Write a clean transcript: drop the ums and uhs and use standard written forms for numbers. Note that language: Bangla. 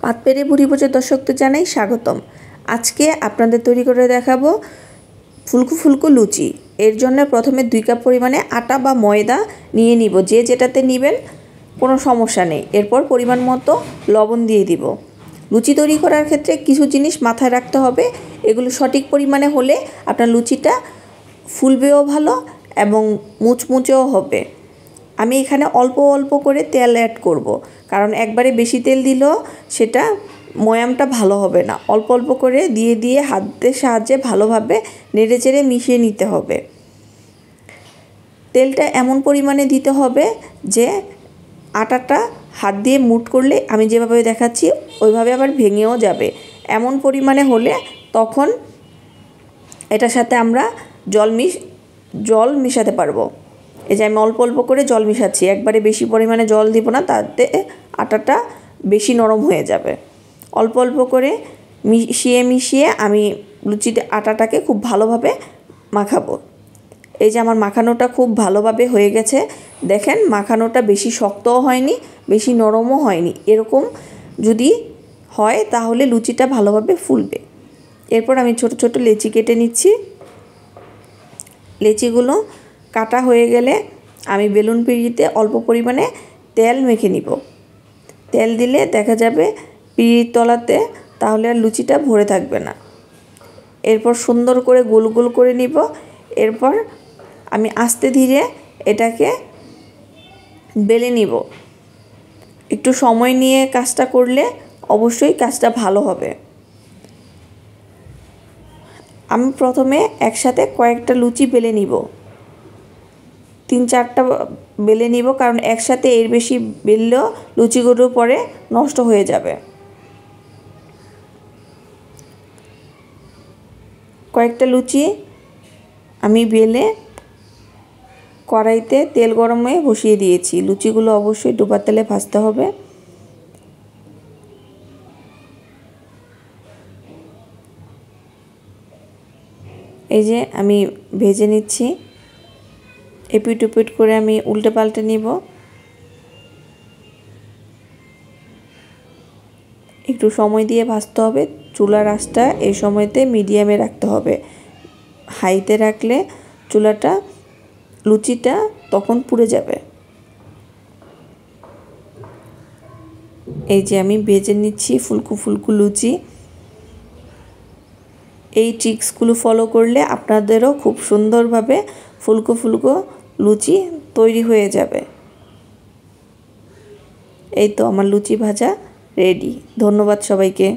পাতপেরে ভুড়ি ভোজের দর্শকদের জানাই স্বাগতম। আজকে আপনাদের তৈরি করে দেখাবো ফুলকো ফুলকো লুচি। এর জন্য প্রথমে 2 কাপ পরিমাণে আটা বা ময়দা নিয়ে নিব, যে যেটাতে নেবেন কোনো সমস্যা নেই। এরপর পরিমাণ মতো লবণ দিয়ে দিব। লুচি তৈরি করার ক্ষেত্রে কিছু জিনিস মাথায় রাখতে হবে, এগুলো সঠিক পরিমাণে হলে আপনার লুচিটা ফুলবেও ভালো এবং মুচমুচেও হবে। আমি এখানে অল্প অল্প করে তেল অ্যাড করব, কারণ একবারে বেশি তেল দিলেও সেটা ময়ামটা ভালো হবে না। অল্প অল্প করে দিয়ে দিয়ে হাতের সাহায্যে ভালোভাবে নেড়েচেড়ে মিশিয়ে নিতে হবে। তেলটা এমন পরিমাণে দিতে হবে যে আটাটা হাত দিয়ে মুঠ করলে আমি যেভাবে দেখাচ্ছি ওইভাবে আবার ভেঙেও যাবে। এমন পরিমাণে হলে তখন এটার সাথে আমরা জল মিশাতে পারবো। এই যে আমি অল্প অল্প করে জল মিশাচ্ছি, একবারে বেশি পরিমাণে জল দিব না, তাতে আটাটা বেশি নরম হয়ে যাবে। অল্প অল্প করে মিশিয়ে আমি লুচিতে আটাটাকে খুব ভালোভাবে মাখাবো। এই যে আমার মাখানোটা খুব ভালোভাবে হয়ে গেছে। দেখেন, মাখানোটা বেশি শক্তও হয়নি, বেশি নরমও হয়নি। এরকম যদি হয় তাহলে লুচিটা ভালোভাবে ফুলবে। এরপর আমি ছোট ছোট লেচি কেটে নিচ্ছি। লেচিগুলো কাটা হয়ে গেলে আমি বেলুন পিঁড়িতে অল্প পরিমাণে তেল মেখে নিব। তেল দিলে দেখা যাবে পিঁড়ির তলাতে, তাহলে আর লুচিটা ভরে থাকবে না। এরপর সুন্দর করে গোল গোল করে নিব। এরপর আমি আস্তে ধীরে এটাকে বেলে নিব। একটু সময় নিয়ে কাজটা করলে অবশ্যই কাজটা ভালো হবে। আমি প্রথমে একসাথে কয়েকটা লুচি বেলে নিব, 3-4টা বেলে নিব, কারণ একসাথে এর বেশি বেললেও লুচিগুলো পরে নষ্ট হয়ে যাবে। কয়েকটা লুচি আমি বেলে কড়াইতে তেল গরমে বসিয়ে দিয়েছি। লুচিগুলো অবশ্যই ডুবা তেলে ভাজতে হবে। এই যে আমি ভেজে নিচ্ছি, এপিট ওপিট করে আমি উল্টে পাল্টে নিব। একটু সময় দিয়ে ভাজতে হবে। চুলার আঁচটা এই সময়তে মিডিয়ামে রাখতে হবে। হাইতে রাখলে লুচিটা তখন পুড়ে যাবে। এই যে আমি ভেজে নিচ্ছি ফুলকো ফুলকো লুচি। এই ট্রিক্সগুলো ফলো করলে আপনাদেরও খুব সুন্দরভাবে ফুলকো ফুলকো লুচি তৈরি হয়ে যাবে। এই তো আমার লুচি ভাজা রেডি। ধন্যবাদ সবাইকে।